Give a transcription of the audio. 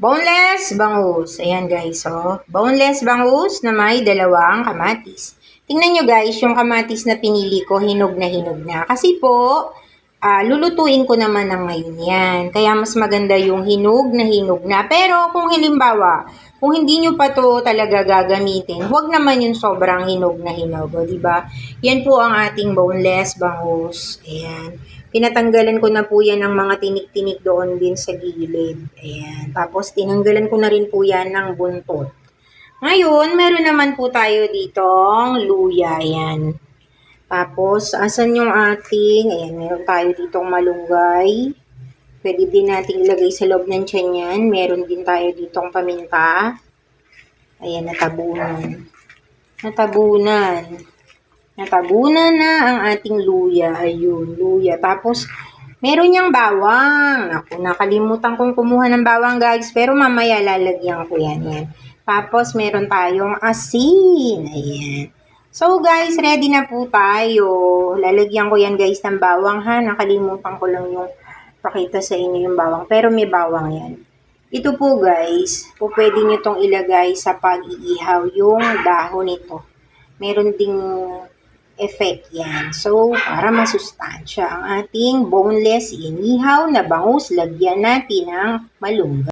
Boneless bangus. Ayan guys, oh. Boneless bangus na may dalawang kamatis. Tingnan nyo guys, yung kamatis na pinili ko, hinog na. Kasi po, lulutuin ko naman ng ngayon yan. Kaya mas maganda yung hinog na. Pero kung halimbawa, kung hindi nyo pa to talaga gagamitin, huwag naman yung sobrang hinog na o, diba? Yan po ang ating boneless bangus. Ayan. Pinatanggalan ko na po yan ng mga tinik-tinik doon din sa gilid. Ayan. Tapos, tinanggalan ko na rin po yan ng buntot. Ngayon, meron naman po tayo ditong luya. Ayan. Tapos, asan yung ating, ayan, meron tayo ditong malunggay. Pwede din natin ilagay sa loob ng tiyan yan. Meron din tayo ditong paminta. Ayan, natabunan. Natabunan na ang ating luya. Ayun, luya. Tapos, meron niyang bawang. Naku, nakalimutan kong kumuha ng bawang, guys. Pero mamaya lalagyan ko yan. Tapos, meron tayong asin. Ayan. So, guys, ready na po tayo. Lalagyan ko yan, guys, ng bawang, ha. Nakalimutan ko lang yung pakita sa inyo yung bawang. Pero may bawang yan. Ito po, guys, po pwede nyo itong ilagay sa pag-iihaw yung dahon nito. Meron ding effect yan. So, para masustansya ang ating boneless inihaw na bangus, lagyan natin ng malunggay.